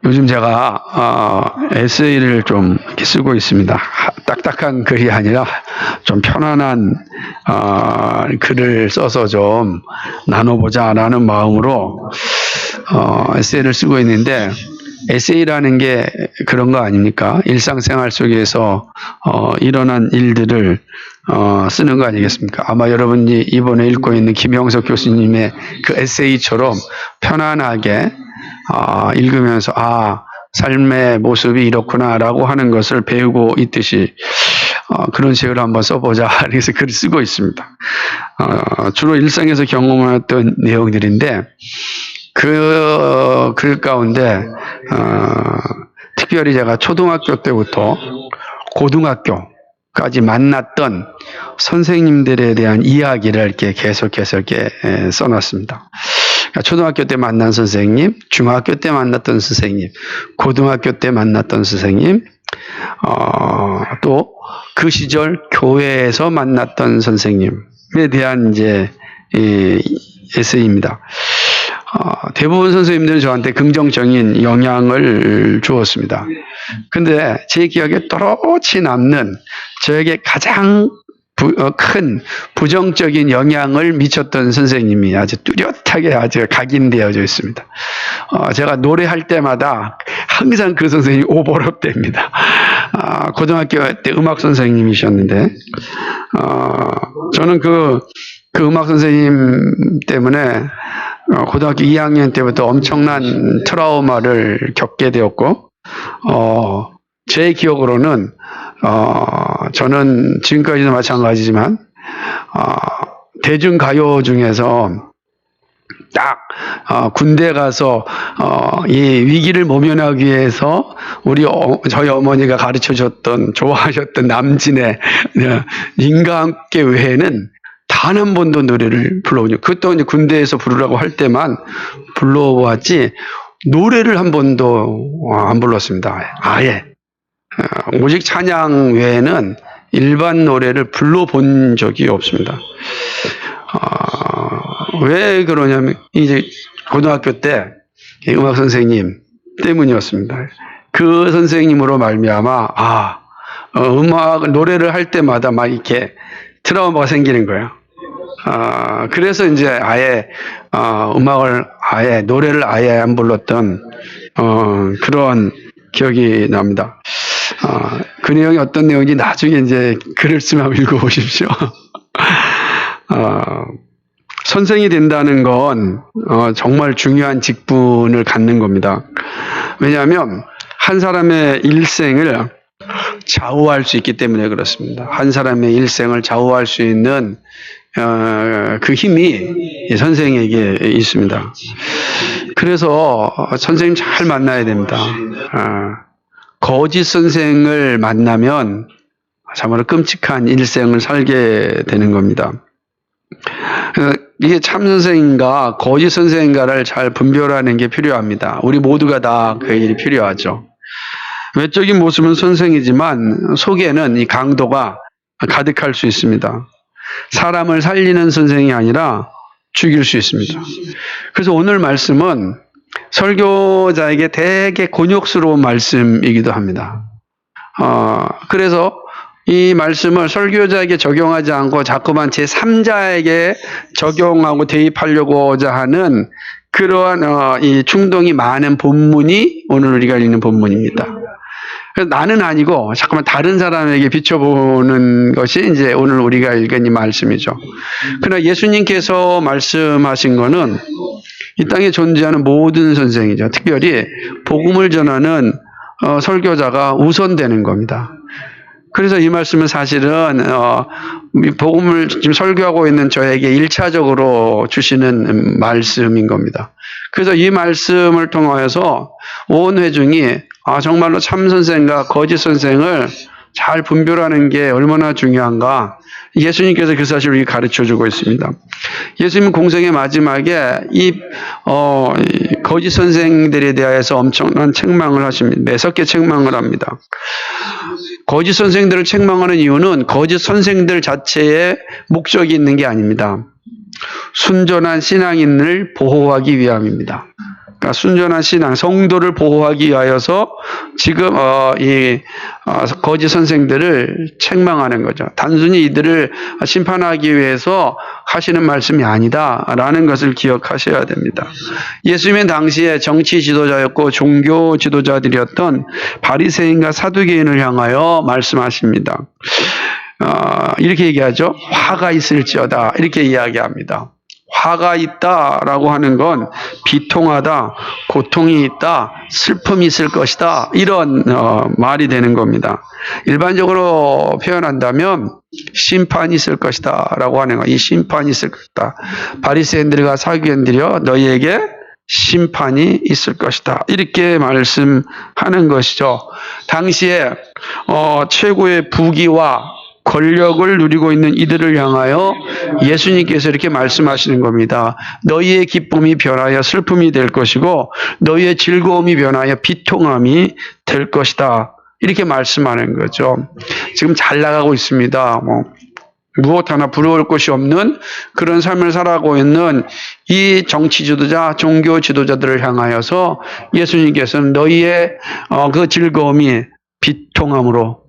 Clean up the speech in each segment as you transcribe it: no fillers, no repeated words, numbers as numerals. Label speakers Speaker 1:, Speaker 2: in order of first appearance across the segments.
Speaker 1: 요즘 제가 에세이를 좀 이렇게 쓰고 있습니다. 딱딱한 글이 아니라 좀 편안한 글을 써서 좀 나눠보자라는 마음으로 에세이를 쓰고 있는데, 에세이라는 게 그런 거 아닙니까? 일상생활 속에서 일어난 일들을 쓰는 거 아니겠습니까? 아마 여러분이 이번에 읽고 있는 김영석 교수님의 그 에세이처럼 편안하게 읽으면서 삶의 모습이 이렇구나라고 하는 것을 배우고 있듯이 그런 책을 한번 써보자. 그래서 글을 쓰고 있습니다. 주로 일상에서 경험했던 내용들인데, 그 글 가운데 특별히 제가 초등학교 때부터 고등학교까지 만났던 선생님들에 대한 이야기를 이렇게 계속해서 이렇게 써놨습니다. 초등학교 때 만난 선생님, 중학교 때 만났던 선생님, 고등학교 때 만났던 선생님, 또 그 시절 교회에서 만났던 선생님에 대한 이제 에세이입니다. 대부분 선생님들은 저한테 긍정적인 영향을 주었습니다. 근데 제 기억에 또렷이 남는, 저에게 가장 큰 부정적인 영향을 미쳤던 선생님이 아주 뚜렷하게 아주 각인되어져 있습니다. 제가 노래할 때마다 항상 그 선생님이 오버랩됩니다. 고등학교 때 음악 선생님이셨는데, 저는 그 음악 선생님 때문에 고등학교 2학년 때부터 엄청난 트라우마를 겪게 되었고, 제 기억으로는 저는 지금까지도 마찬가지지만 대중가요 중에서 딱 군대 가서 이 위기를 모면하기 위해서 저희 어머니가 가르쳐줬던, 좋아하셨던 남진의 님과 함께 외에는 단 한 번도 노래를 불러보죠. 그것도 이제 군대에서 부르라고 할 때만 불러보았지, 노래를 한 번도 안 불렀습니다. 아예. 오직 찬양 외에는 일반 노래를 불러본 적이 없습니다. 왜 그러냐면, 이제 고등학교 때 음악 선생님 때문이었습니다. 그 선생님으로 말미암아 노래를 할 때마다 막 이렇게 트라우마가 생기는 거예요. 그래서 이제 아예 노래를 아예 안 불렀던 그런 기억이 납니다. 그 내용이 어떤 내용인지 나중에 이제 글을 쓰면 읽어보십시오. 선생이 된다는 건 정말 중요한 직분을 갖는 겁니다. 왜냐하면 한 사람의 일생을 좌우할 수 있기 때문에 그렇습니다. 한 사람의 일생을 좌우할 수 있는 그 힘이 선생에게 있습니다. 그래서 선생님 잘 만나야 됩니다. 거짓 선생을 만나면 참으로 끔찍한 일생을 살게 되는 겁니다. 이게 참 선생인가 거짓 선생인가를 잘 분별하는 게 필요합니다. 우리 모두가 다 그 일이 필요하죠. 외적인 모습은 선생이지만 속에는 이 강도가 가득할 수 있습니다. 사람을 살리는 선생이 아니라 죽일 수 있습니다. 그래서 오늘 말씀은 설교자에게 되게 곤욕스러운 말씀이기도 합니다. 그래서 이 말씀을 설교자에게 적용하지 않고 자꾸만 제3자에게 적용하고 대입하려고자 하는 그러한 이 충동이 많은 본문이 오늘 우리가 읽는 본문입니다. 그래서 나는 아니고 자꾸만 다른 사람에게 비춰보는 것이 이제 오늘 우리가 읽은 이 말씀이죠. 그러나 예수님께서 말씀하신 거는 이 땅에 존재하는 모든 선생이죠. 특별히 복음을 전하는 설교자가 우선되는 겁니다. 그래서 이 말씀은 사실은 복음을 지금 설교하고 있는 저에게 1차적으로 주시는 말씀인 겁니다. 그래서 이 말씀을 통하여서 온 회중이 정말로 참 선생과 거짓 선생을 잘 분별하는 게 얼마나 중요한가, 예수님께서 그 사실을 우리에게 가르쳐주고 있습니다. 예수님은 공생의 마지막에 이 거짓 선생들에 대해서 엄청난 책망을 하십니다. 매섭게 책망을 합니다. 거짓 선생들을 책망하는 이유는 거짓 선생들 자체에 목적이 있는 게 아닙니다. 순전한 신앙인을 보호하기 위함입니다. 그러니까 순전한 신앙, 성도를 보호하기 위하여서 지금 거짓 선생들을 책망하는 거죠. 단순히 이들을 심판하기 위해서 하시는 말씀이 아니다라는 것을 기억하셔야 됩니다. 예수님은 당시에 정치 지도자였고 종교 지도자들이었던 바리새인과 사두개인을 향하여 말씀하십니다. 이렇게 얘기하죠. 화가 있을지어다 이렇게 이야기합니다. 화가 있다라고 하는 건 비통하다, 고통이 있다, 슬픔이 있을 것이다 이런 말이 되는 겁니다. 일반적으로 표현한다면 심판이 있을 것이다 라고 하는 거. 이 심판이 있을 것이다. 바리새인들과 사두개인들이여 너희에게 심판이 있을 것이다. 이렇게 말씀하는 것이죠. 당시에 최고의 부귀와 권력을 누리고 있는 이들을 향하여 예수님께서 이렇게 말씀하시는 겁니다. 너희의 기쁨이 변하여 슬픔이 될 것이고 너희의 즐거움이 변하여 비통함이 될 것이다. 이렇게 말씀하는 거죠. 지금 잘 나가고 있습니다. 무엇 하나 부러울 것이 없는 그런 삶을 살아가고 있는 이 정치 지도자, 종교 지도자들을 향하여서 예수님께서는 너희의 그 즐거움이 비통함으로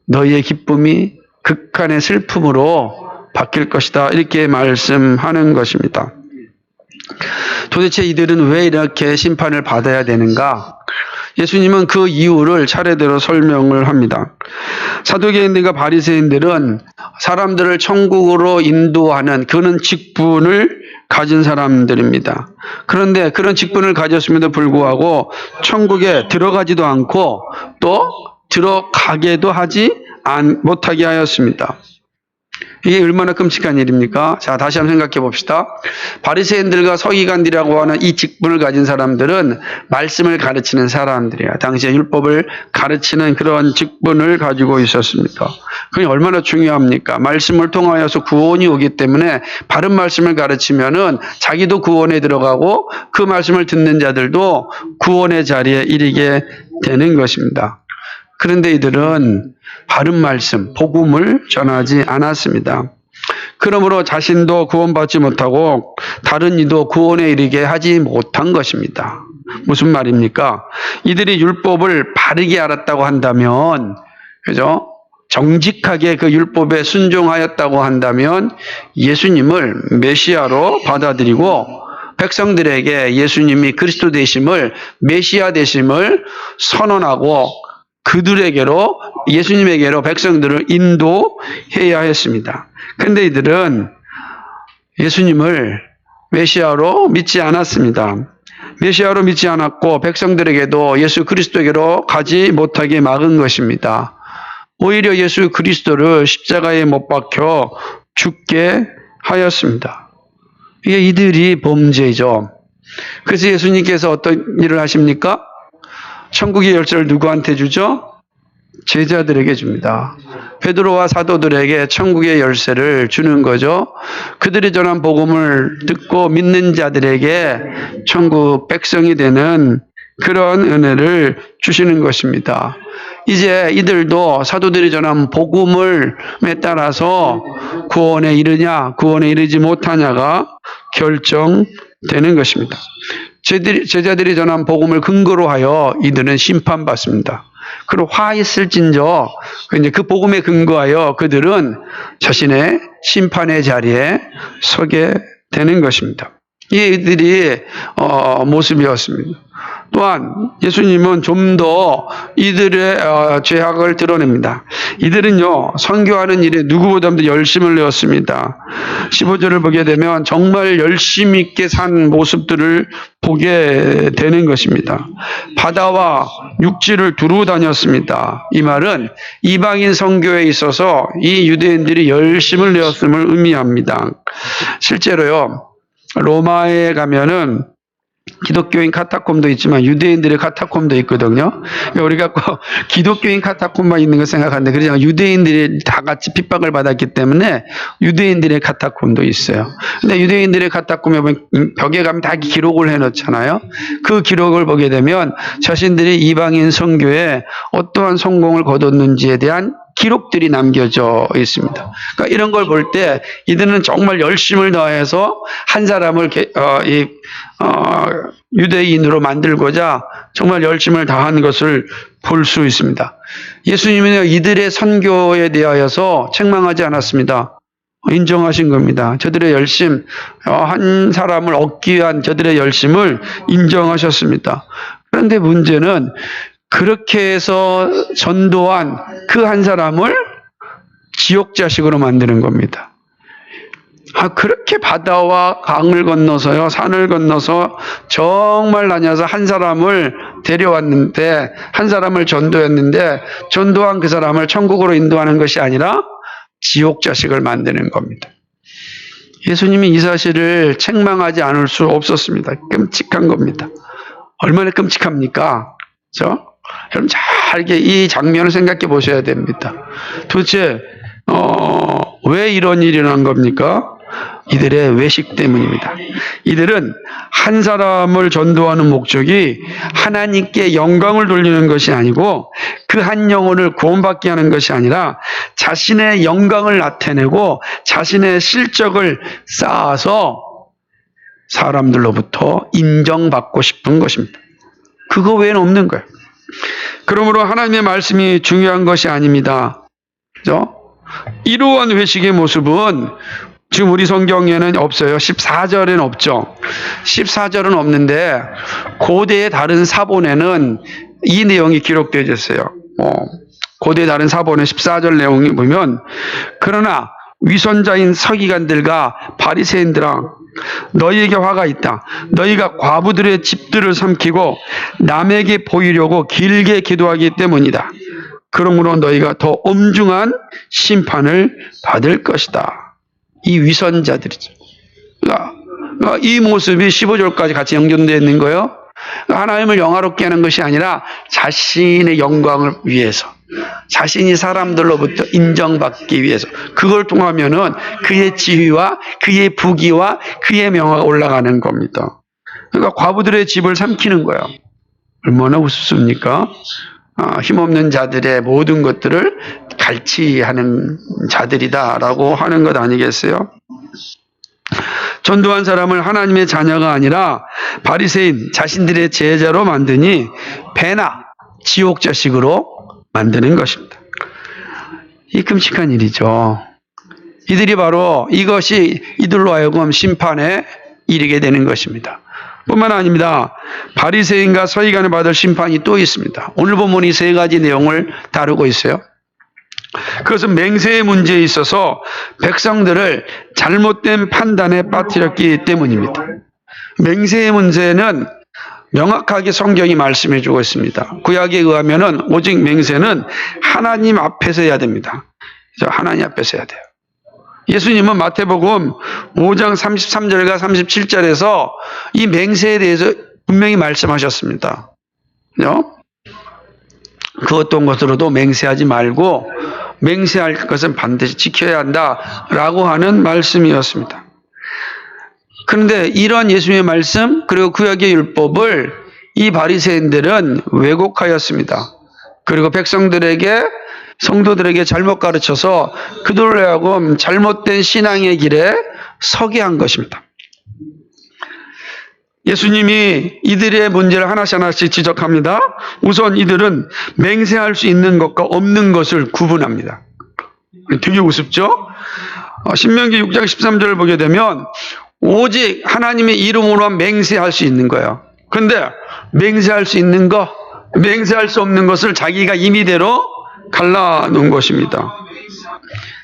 Speaker 1: 너희의 기쁨이 극한의 슬픔으로 바뀔 것이다. 이렇게 말씀하는 것입니다. 도대체 이들은 왜 이렇게 심판을 받아야 되는가? 예수님은 그 이유를 차례대로 설명을 합니다. 사두개인들과 바리새인들은 사람들을 천국으로 인도하는 그런 직분을 가진 사람들입니다. 그런데 그런 직분을 가졌음에도 불구하고 천국에 들어가지도 않고 또 들어가게도 하지 못하게 하였습니다. 이게 얼마나 끔찍한 일입니까? 자, 다시 한번 생각해 봅시다. 바리새인들과 서기관들이라고 하는 이 직분을 가진 사람들은 말씀을 가르치는 사람들이에요. 당시에 율법을 가르치는 그런 직분을 가지고 있었습니다. 그게 얼마나 중요합니까? 말씀을 통하여서 구원이 오기 때문에 바른 말씀을 가르치면은 자기도 구원에 들어가고 그 말씀을 듣는 자들도 구원의 자리에 이르게 되는 것입니다. 그런데 이들은 바른 말씀, 복음을 전하지 않았습니다. 그러므로 자신도 구원받지 못하고 다른 이도 구원에 이르게 하지 못한 것입니다. 무슨 말입니까? 이들이 율법을 바르게 알았다고 한다면, 그죠? 정직하게 그 율법에 순종하였다고 한다면 예수님을 메시아로 받아들이고 백성들에게 예수님이 그리스도 되심을, 메시아 되심을 선언하고 그들에게로 예수님에게로 백성들을 인도해야 했습니다. 그런데 이들은 예수님을 메시아로 믿지 않았습니다. 메시아로 믿지 않았고 백성들에게도 예수 그리스도에게로 가지 못하게 막은 것입니다. 오히려 예수 그리스도를 십자가에 못 박혀 죽게 하였습니다. 이게 이들이 범죄죠. 그래서 예수님께서 어떤 일을 하십니까? 천국의 열쇠를 누구한테 주죠? 제자들에게 줍니다. 베드로와 사도들에게 천국의 열쇠를 주는 거죠. 그들이 전한 복음을 듣고 믿는 자들에게 천국 백성이 되는 그런 은혜를 주시는 것입니다. 이제 이들도 사도들이 전한 복음을 따라서 구원에 이르냐, 구원에 이르지 못하냐가 결정되는 것입니다. 제자들이 전한 복음을 근거로 하여 이들은 심판받습니다. 그리고 화 있을진저 이제 그 복음에 근거하여 그들은 자신의 심판의 자리에 서게 되는 것입니다. 이게 이들이 모습이었습니다. 또한 예수님은 좀 더 이들의 죄악을 드러냅니다. 이들은요, 선교하는 일에 누구보다도 열심을 내었습니다. 15절을 보게 되면 정말 열심 있게 산 모습들을 보게 되는 것입니다. 바다와 육지를 두루 다녔습니다. 이 말은 이방인 선교에 있어서 이 유대인들이 열심을 내었음을 의미합니다. 실제로요, 로마에 가면은 기독교인 카타콤도 있지만 유대인들의 카타콤도 있거든요. 우리가 꼭 기독교인 카타콤만 있는 걸 생각하는데 그러지 않아요. 유대인들이 다 같이 핍박을 받았기 때문에 유대인들의 카타콤도 있어요. 근데 유대인들의 카타콤에 보면 벽에 가면 다 기록을 해놓잖아요. 그 기록을 보게 되면 자신들이 이방인 선교에 어떠한 성공을 거뒀는지에 대한 기록들이 남겨져 있습니다. 그러니까 이런 걸 볼 때 이들은 정말 열심을 다해서 한 사람을 유대인으로 만들고자 정말 열심을 다한 것을 볼 수 있습니다. 예수님은 이들의 선교에 대하여서 책망하지 않았습니다. 인정하신 겁니다. 저들의 열심, 한 사람을 얻기 위한 저들의 열심을 인정하셨습니다. 그런데 문제는 그렇게 해서 전도한 그 한 사람을 지옥 자식으로 만드는 겁니다. 그렇게 바다와 강을 건너서요, 산을 건너서 정말 다녀서 한 사람을 데려왔는데, 한 사람을 전도했는데, 전도한 그 사람을 천국으로 인도하는 것이 아니라 지옥 자식을 만드는 겁니다. 예수님이 이 사실을 책망하지 않을 수 없었습니다. 끔찍한 겁니다. 얼마나 끔찍합니까? 그렇죠? 여러분 잘 이 장면을 생각해 보셔야 됩니다. 도대체 왜 이런 일이 일어난 겁니까? 이들의 외식 때문입니다. 이들은 한 사람을 전도하는 목적이 하나님께 영광을 돌리는 것이 아니고 그 한 영혼을 구원받게 하는 것이 아니라 자신의 영광을 나타내고 자신의 실적을 쌓아서 사람들로부터 인정받고 싶은 것입니다. 그거 외에는 없는 거예요. 그러므로 하나님의 말씀이 중요한 것이 아닙니다. 그죠? 이러한 외식의 모습은 지금 우리 성경에는 없어요. 14절에는 없죠. 14절은 없는데 고대의 다른 사본에는 이 내용이 기록되어 있어요. 고대의 다른 사본의 14절 내용이 보면, 그러나 위선자인 서기관들과 바리새인들아, 너희에게 화가 있다. 너희가 과부들의 집들을 삼키고 남에게 보이려고 길게 기도하기 때문이다. 그러므로 너희가 더 엄중한 심판을 받을 것이다. 이 위선자들이죠. 그러니까 이 모습이 15절까지 같이 연결되어 있는 거예요. 하나님을 영화롭게 하는 것이 아니라 자신의 영광을 위해서, 자신이 사람들로부터 인정받기 위해서, 그걸 통하면은 그의 지위와 그의 부귀와 그의 명화가 올라가는 겁니다. 그러니까 과부들의 집을 삼키는 거예요. 얼마나 우습습니까? 힘없는 자들의 모든 것들을 갈취하는 자들이다라고 하는 것 아니겠어요? 전도한 사람을 하나님의 자녀가 아니라 바리새인 자신들의 제자로 만드니 배나 지옥 자식으로 만드는 것입니다. 이 끔찍한 일이죠. 이들이 바로 이것이 이들로 하여금 심판에 이르게 되는 것입니다. 뿐만 아닙니다. 바리새인과 서기관을 받을 심판이 또 있습니다. 오늘 본문이 세 가지 내용을 다루고 있어요. 그것은 맹세의 문제에 있어서 백성들을 잘못된 판단에 빠뜨렸기 때문입니다. 맹세의 문제는 명확하게 성경이 말씀해 주고 있습니다. 구약에 의하면은 오직 맹세는 하나님 앞에서 해야 됩니다. 하나님 앞에서 해야 돼요. 예수님은 마태복음 5장 33절과 37절에서 이 맹세에 대해서 분명히 말씀하셨습니다. 그 어떤 것으로도 맹세하지 말고 맹세할 것은 반드시 지켜야 한다라고 하는 말씀이었습니다. 그런데 이런 예수님의 말씀 그리고 구약의 율법을 이 바리새인들은 왜곡하였습니다. 그리고 백성들에게, 성도들에게 잘못 가르쳐서 그들로 하여금 잘못된 신앙의 길에 서게 한 것입니다. 예수님이 이들의 문제를 하나씩 지적합니다. 우선 이들은 맹세할 수 있는 것과 없는 것을 구분합니다. 되게 우습죠? 신명기 6장 13절을 보게 되면 오직 하나님의 이름으로만 맹세할 수 있는 거예요. 그런데 맹세할 수 있는 것, 맹세할 수 없는 것을 자기가 임의대로 갈라놓은 것입니다.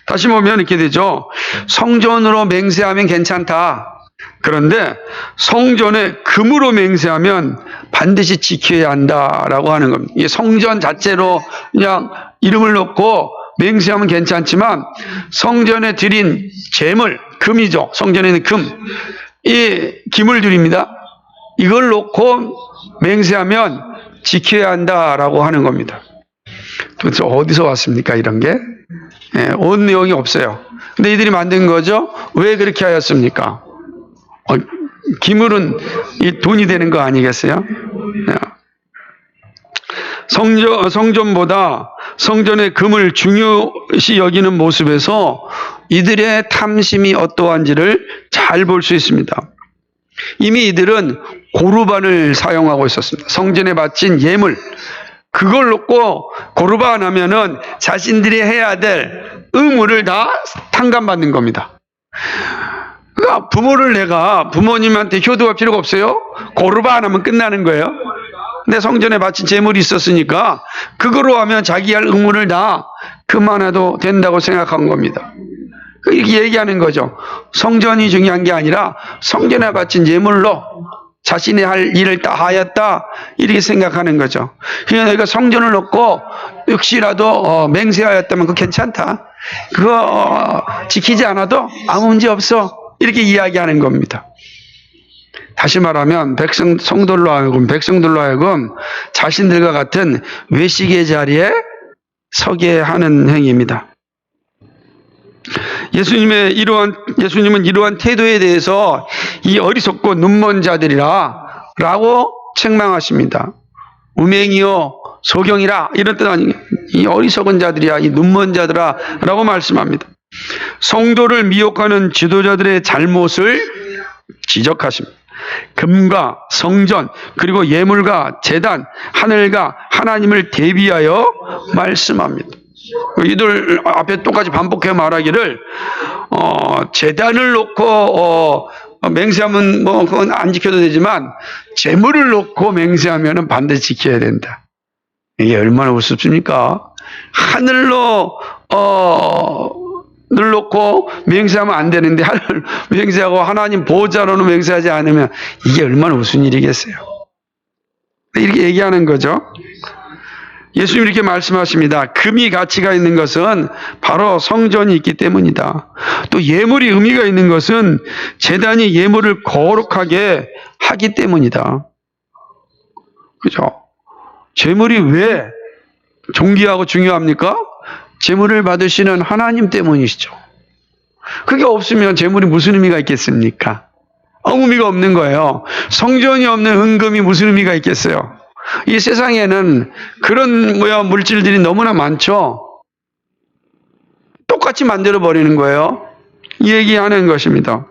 Speaker 1: 다시 보면 이렇게 되죠. 성전으로 맹세하면 괜찮다. 그런데 성전에 금으로 맹세하면 반드시 지켜야 한다라고 하는 겁니다. 이 성전 자체로 그냥 이름을 놓고 맹세하면 괜찮지만 성전에 드린 제물, 금이죠. 성전에는 금, 이 기물들입니다. 이걸 놓고 맹세하면 지켜야 한다라고 하는 겁니다. 도대체 어디서 왔습니까? 이런 게? 온 내용이 없어요. 근데 이들이 만든 거죠. 왜 그렇게 하였습니까? 기물은 이 돈이 되는 거 아니겠어요? 성전보다 성전의 금을 중요시 여기는 모습에서 이들의 탐심이 어떠한지를 잘 볼 수 있습니다. 이미 이들은 고르반을 사용하고 있었습니다. 성전에 바친 예물, 그걸 놓고 고르반 하면은 자신들이 해야 될 의무를 다 탕감받는 겁니다. 그러니까 내가 부모님한테 효도할 필요가 없어요. 고르반 하면 끝나는 거예요. 근데 성전에 바친 제물이 있었으니까 그거로 하면 자기 할 의무를 다 그만해도 된다고 생각한 겁니다. 이렇게 얘기하는 거죠. 성전이 중요한 게 아니라 성전에 바친 예물로 자신이 할 일을 다 하였다, 이렇게 생각하는 거죠. 그냥 내가 성전을 놓고 혹시라도 맹세하였다면 그거 괜찮다, 그거 지키지 않아도 아무 문제 없어, 이렇게 이야기하는 겁니다. 다시 말하면 백성들로 하여금 자신들과 같은 외식의 자리에 서게 하는 행위입니다. 예수님은 이러한 태도에 대해서 이 어리석고 눈먼 자들이라 라고 책망하십니다. 우맹이요 소경이라, 이런 뜻 아니에요. 이 어리석은 자들이야, 이 눈먼 자들아 라고 말씀합니다. 성도를 미혹하는 지도자들의 잘못을 지적하십니다. 금과 성전, 그리고 예물과 제단, 하늘과 하나님을 대비하여 말씀합니다. 이들 앞에 똑같이 반복해 말하기를 제단을 놓고 맹세하면 뭐 그건 안 지켜도 되지만 제물을 놓고 맹세하면 반드시 지켜야 된다. 이게 얼마나 우습습니까? 하늘로 늘 놓고 맹세하면 안 되는데 하늘 맹세하고 하나님 보호자로는 맹세하지 않으면 이게 얼마나 무슨 일이겠어요? 이렇게 얘기하는 거죠. 예수님이 이렇게 말씀하십니다. 금이 가치가 있는 것은 바로 성전이 있기 때문이다. 또 예물이 의미가 있는 것은 제단이 예물을 거룩하게 하기 때문이다. 그죠? 제물이 왜 존귀하고 중요합니까? 제물을 받으시는 하나님 때문이시죠. 그게 없으면 제물이 무슨 의미가 있겠습니까? 아무 의미가 없는 거예요. 성전이 없는 은금이 무슨 의미가 있겠어요? 이 세상에는 그런 물질들이 너무나 많죠. 똑같이 만들어 버리는 거예요. 이 얘기하는 것입니다.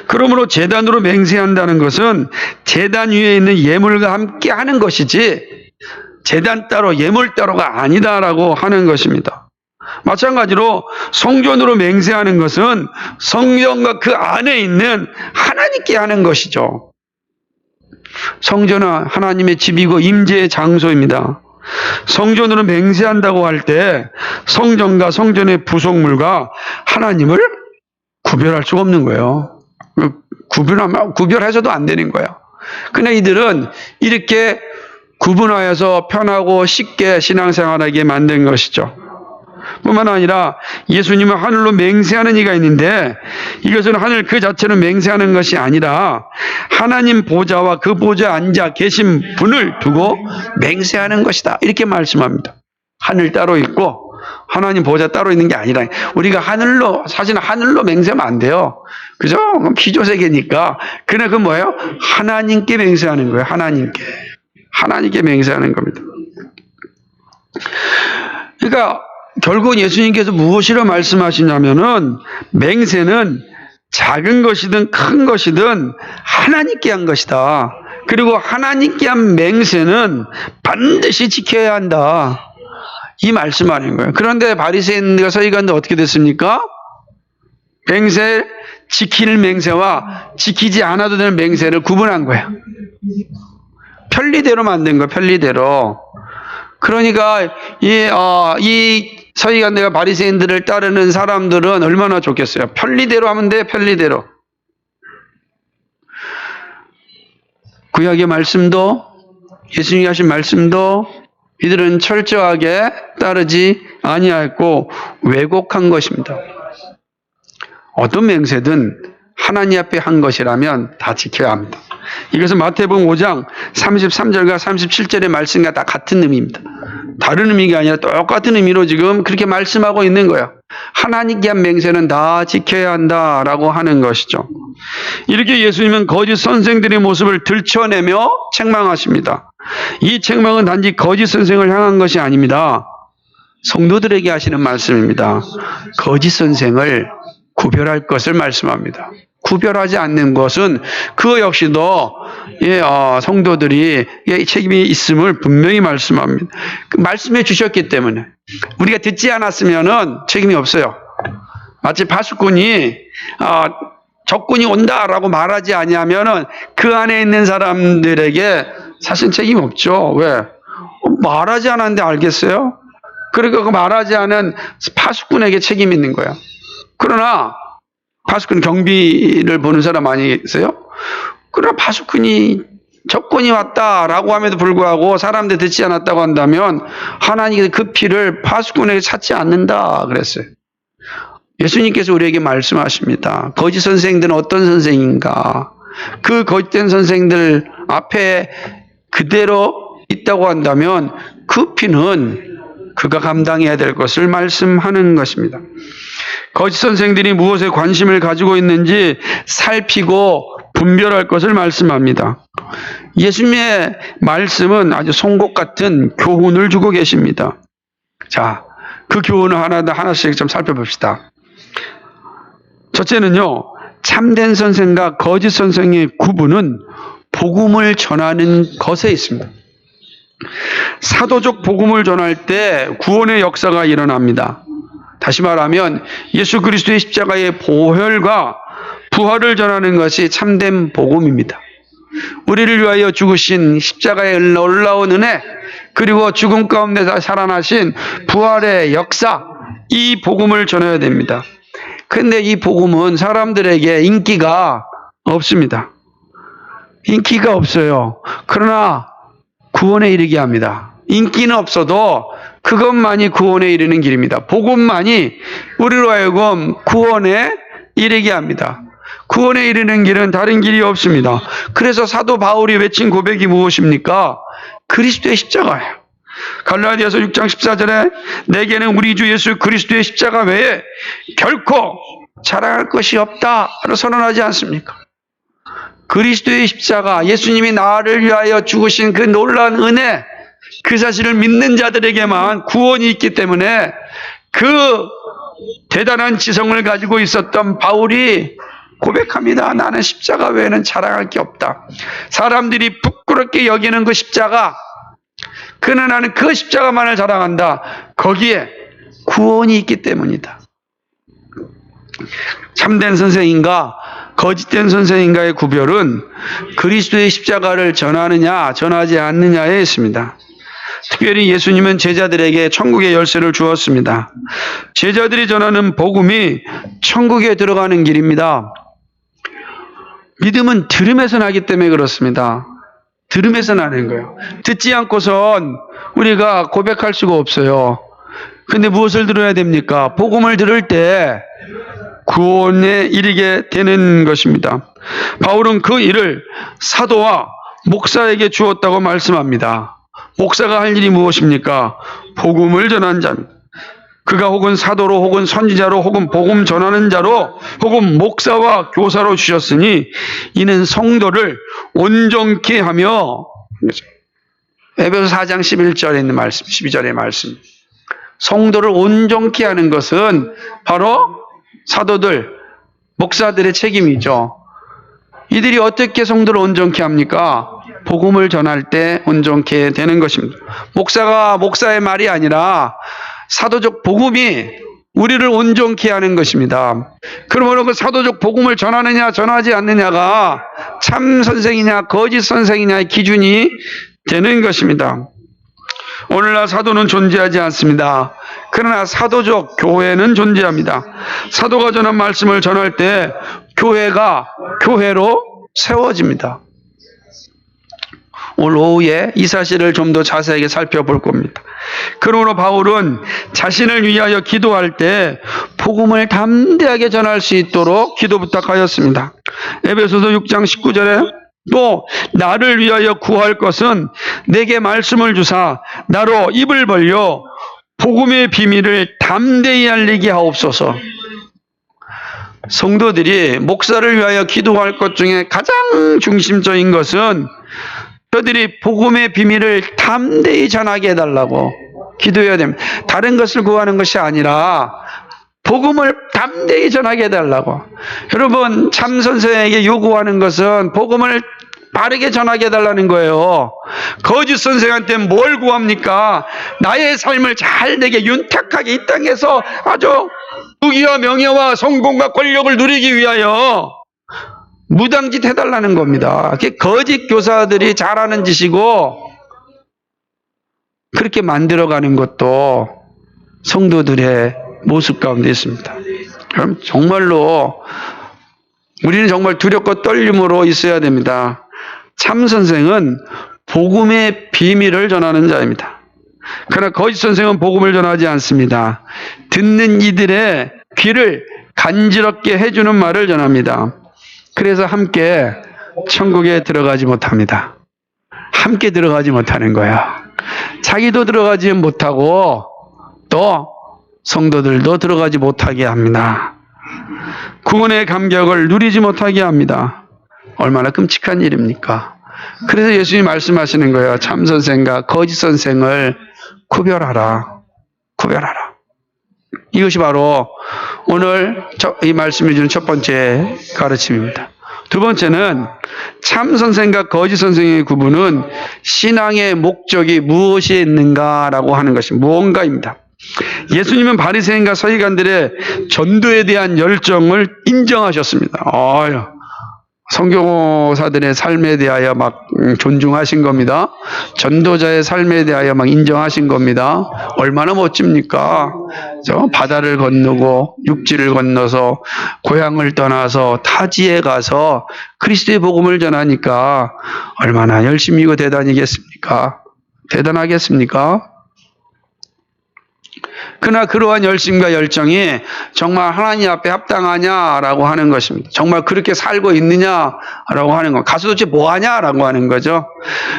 Speaker 1: 그러므로 제단으로 맹세한다는 것은 제단 위에 있는 예물과 함께 하는 것이지 제단 따로 예물 따로가 아니다라고 하는 것입니다. 마찬가지로 성전으로 맹세하는 것은 성전과 그 안에 있는 하나님께 하는 것이죠. 성전은 하나님의 집이고 임재의 장소입니다. 성전으로 맹세한다고 할 때 성전과 성전의 부속물과 하나님을 구별할 수가 없는 거예요. 구별해서도 안 되는 거예요. 그러나 이들은 이렇게 구분하여서 편하고 쉽게 신앙생활하게 만든 것이죠. 뿐만 아니라 예수님은 하늘로 맹세하는 이가 있는데 이것은 하늘 그 자체는 맹세하는 것이 아니라 하나님 보좌와 그 보좌에 앉아 계신 분을 두고 맹세하는 것이다, 이렇게 말씀합니다. 하늘 따로 있고 하나님 보좌 따로 있는 게 아니라 우리가 사실은 하늘로 맹세하면 안 돼요. 그죠? 기조세계니까. 그러나 그 뭐예요? 하나님께 맹세하는 거예요. 하나님께 맹세하는 겁니다. 그러니까 결국 예수님께서 무엇이라 말씀하시냐면은 맹세는 작은 것이든 큰 것이든 하나님께 한 것이다. 그리고 하나님께 한 맹세는 반드시 지켜야 한다, 이 말씀하는 거예요. 그런데 바리새인과 서기관들 어떻게 됐습니까? 지킬 맹세와 지키지 않아도 되는 맹세를 구분한 거예요. 편리대로 만든 거예요. 편리대로. 그러니까 이 서기관들과 바리새인들을 따르는 사람들은 얼마나 좋겠어요. 편리대로 하면 돼, 편리대로. 구약의 말씀도 예수님이 하신 말씀도 이들은 철저하게 따르지 아니하였고 왜곡한 것입니다. 어떤 맹세든 하나님 앞에 한 것이라면 다 지켜야 합니다. 이것은 마태복음 5장 33절과 37절의 말씀과 다 같은 의미입니다. 다른 의미가 아니라 똑같은 의미로 지금 그렇게 말씀하고 있는 거예요. 하나님께 한 맹세는 다 지켜야 한다라고 하는 것이죠. 이렇게 예수님은 거짓 선생들의 모습을 들춰내며 책망하십니다. 이 책망은 단지 거짓 선생을 향한 것이 아닙니다. 성도들에게 하시는 말씀입니다. 거짓 선생을 구별할 것을 말씀합니다. 구별하지 않는 것은 그 역시도 성도들이 책임이 있음을 분명히 말씀합니다. 말씀해 주셨기 때문에 우리가 듣지 않았으면은 책임이 없어요. 마치 파수꾼이 적군이 온다라고 말하지 아니하면은 그 안에 있는 사람들에게 사실 책임 없죠. 왜? 말하지 않았는데 알겠어요? 그러니까 그 말하지 않은 파수꾼에게 책임이 있는 거야. 그러나 파수꾼 경비를 보는 사람 아니겠어요? 그러나 파수꾼이 적군이 왔다라고 함에도 불구하고 사람들 듣지 않았다고 한다면 하나님께서 그 피를 파수꾼에게 찾지 않는다 그랬어요. 예수님께서 우리에게 말씀하십니다. 거짓 선생들은 어떤 선생인가? 그 거짓된 선생들 앞에 그대로 있다고 한다면 그 피는 그가 감당해야 될 것을 말씀하는 것입니다. 거짓 선생들이 무엇에 관심을 가지고 있는지 살피고 분별할 것을 말씀합니다. 예수님의 말씀은 아주 송곳 같은 교훈을 주고 계십니다. 자, 그 교훈을 하나씩 좀 살펴봅시다. 첫째는요, 참된 선생과 거짓 선생의 구분은 복음을 전하는 것에 있습니다. 사도적 복음을 전할 때 구원의 역사가 일어납니다. 다시 말하면 예수 그리스도의 십자가의 보혈과 부활을 전하는 것이 참된 복음입니다. 우리를 위하여 죽으신 십자가의 놀라운 은혜, 그리고 죽음 가운데서 살아나신 부활의 역사, 이 복음을 전해야 됩니다. 근데 이 복음은 사람들에게 인기가 없습니다. 인기가 없어요. 그러나 구원에 이르게 합니다. 인기는 없어도 그것만이 구원에 이르는 길입니다. 복음만이 우리로 하여금 구원에 이르게 합니다. 구원에 이르는 길은 다른 길이 없습니다. 그래서 사도 바울이 외친 고백이 무엇입니까? 그리스도의 십자가예요. 갈라디아서 6장 14절에 내게는 우리 주 예수 그리스도의 십자가 외에 결코 자랑할 것이 없다로 선언하지 않습니까? 그리스도의 십자가, 예수님이 나를 위하여 죽으신 그 놀라운 은혜, 그 사실을 믿는 자들에게만 구원이 있기 때문에 그 대단한 지성을 가지고 있었던 바울이 고백합니다. 나는 십자가 외에는 자랑할 게 없다. 사람들이 부끄럽게 여기는 그 십자가, 그러나 나는 그 십자가만을 자랑한다. 거기에 구원이 있기 때문이다. 참된 선생인가 거짓된 선생인가의 구별은 그리스도의 십자가를 전하느냐 전하지 않느냐에 있습니다. 특별히 예수님은 제자들에게 천국의 열쇠를 주었습니다. 제자들이 전하는 복음이 천국에 들어가는 길입니다. 믿음은 들음에서 나기 때문에 그렇습니다. 들음에서 나는 거예요. 듣지 않고선 우리가 고백할 수가 없어요. 근데 무엇을 들어야 됩니까? 복음을 들을 때 구원에 이르게 되는 것입니다. 바울은 그 일을 사도와 목사에게 주었다고 말씀합니다. 목사가 할 일이 무엇입니까? 복음을 전하는 자입니다. 그가 혹은 사도로 혹은 선지자로 혹은 복음 전하는 자로 혹은 목사와 교사로 주셨으니 이는 성도를 온전케 하며, 에베소 4장 11절에 있는 말씀, 12절의 말씀, 성도를 온전케 하는 것은 바로 사도들, 목사들의 책임이죠. 이들이 어떻게 성도를 온전케 합니까? 복음을 전할 때 온전케 되는 것입니다. 목사가 목사의 말이 아니라 사도적 복음이 우리를 온전케 하는 것입니다. 그러므로 그 사도적 복음을 전하느냐 전하지 않느냐가 참 선생이냐 거짓 선생이냐의 기준이 되는 것입니다. 오늘날 사도는 존재하지 않습니다. 그러나 사도적 교회는 존재합니다. 사도가 전한 말씀을 전할 때 교회가 교회로 세워집니다. 오늘 오후에 이 사실을 좀 더 자세하게 살펴볼 겁니다. 그러므로 바울은 자신을 위하여 기도할 때 복음을 담대하게 전할 수 있도록 기도 부탁하였습니다. 에베소서 6장 19절에 또 나를 위하여 구할 것은 내게 말씀을 주사 나로 입을 벌려 복음의 비밀을 담대히 알리게 하옵소서. 성도들이 목사를 위하여 기도할 것 중에 가장 중심적인 것은 저들이 복음의 비밀을 담대히 전하게 해달라고 기도해야 됩니다. 다른 것을 구하는 것이 아니라 복음을 담대히 전하게 해달라고. 여러분, 참 선생에게 요구하는 것은 복음을 바르게 전하게 해달라는 거예요. 거짓 선생한테 뭘 구합니까? 나의 삶을 잘 되게 윤택하게 이 땅에서 아주 부귀와 명예와 성공과 권력을 누리기 위하여 무당짓 해달라는 겁니다. 그게 거짓 교사들이 잘하는 짓이고, 그렇게 만들어가는 것도 성도들의 모습 가운데 있습니다. 그럼 정말로 우리는 정말 두렵고 떨림으로 있어야 됩니다. 참 선생은 복음의 비밀을 전하는 자입니다. 그러나 거짓 선생은 복음을 전하지 않습니다. 듣는 이들의 귀를 간지럽게 해주는 말을 전합니다. 그래서 함께 천국에 들어가지 못합니다. 함께 들어가지 못하는 거예요. 자기도 들어가지 못하고 또 성도들도 들어가지 못하게 합니다. 구원의 감격을 누리지 못하게 합니다. 얼마나 끔찍한 일입니까? 그래서 예수님이 말씀하시는 거예요. 참 선생과 거짓 선생을 구별하라. 구별하라. 이것이 바로 오늘 이 말씀이 주는 첫 번째 가르침입니다. 두 번째는 참 선생과 거짓 선생의 구분은 신앙의 목적이 무엇이 있는가라고 하는 것이 무언가입니다. 예수님은 바리새인과 서기관들의 전도에 대한 열정을 인정하셨습니다. 선교사들의 삶에 대하여 막 존중하신 겁니다. 전도자의 삶에 대하여 막 인정하신 겁니다. 얼마나 멋집니까? 바다를 건너고 육지를 건너서 고향을 떠나서 타지에 가서 그리스도의 복음을 전하니까 얼마나 열심이고 대단하겠습니까? 대단하겠습니까? 그러나 그러한 열심과 열정이 정말 하나님 앞에 합당하냐라고 하는 것입니다. 정말 그렇게 살고 있느냐라고 하는 것. 가서 도대체 뭐 하냐라고 하는 거죠.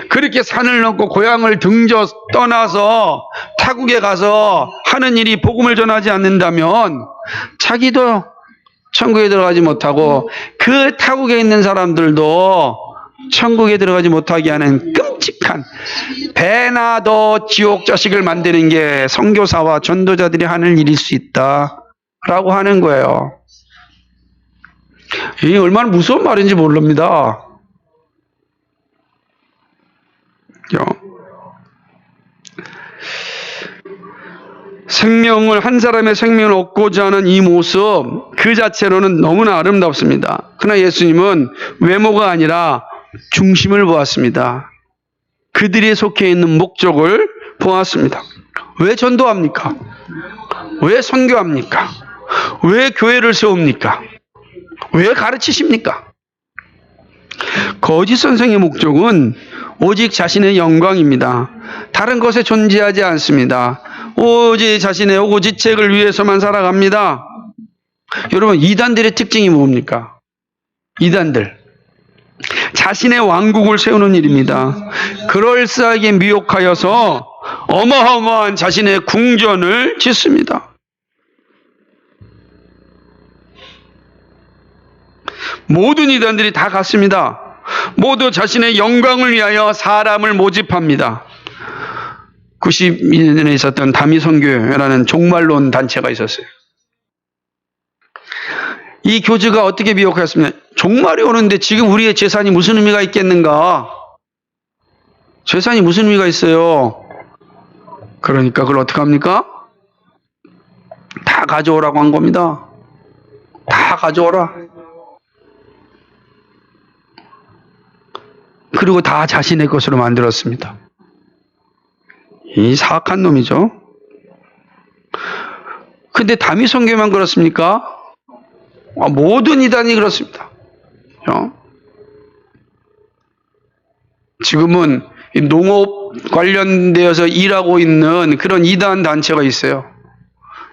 Speaker 1: 그렇게 산을 넘고 고향을 등져 떠나서 타국에 가서 하는 일이 복음을 전하지 않는다면 자기도 천국에 들어가지 못하고 그 타국에 있는 사람들도 천국에 들어가지 못하게 하는 끔찍한, 배나 더 지옥 자식을 만드는 게 선교사와 전도자들이 하는 일일 수 있다라고 하는 거예요. 이게 얼마나 무서운 말인지 모릅니다. 생명을, 한 사람의 생명을 얻고자 하는 이 모습 그 자체로는 너무나 아름답습니다. 그러나 예수님은 외모가 아니라 중심을 보았습니다. 그들이 속해 있는 목적을 보았습니다. 왜 전도합니까? 왜 선교합니까? 왜 교회를 세웁니까? 왜 가르치십니까? 거짓 선생의 목적은 오직 자신의 영광입니다. 다른 것에 존재하지 않습니다. 오직 자신의 오고지책을 위해서만 살아갑니다. 여러분, 이단들의 특징이 뭡니까? 이단들. 자신의 왕국을 세우는 일입니다. 그럴싸하게 미혹하여서 어마어마한 자신의 궁전을 짓습니다. 모든 이단들이 다 같습니다. 모두 자신의 영광을 위하여 사람을 모집합니다. 92년에 있었던 다미선교회라는 종말론 단체가 있었어요. 이 교주가 어떻게 미혹했습니까? 종말이 오는데 지금 우리의 재산이 무슨 의미가 있겠는가? 재산이 무슨 의미가 있어요? 그러니까 그걸 어떻게 합니까? 다 가져오라고 한 겁니다. 다 가져오라. 그리고 다 자신의 것으로 만들었습니다. 이 사악한 놈이죠. 근데 다미선교만 그렇습니까? 모든 이단이 그렇습니다. 지금은 농업 관련되어서 일하고 있는 그런 이단 단체가 있어요.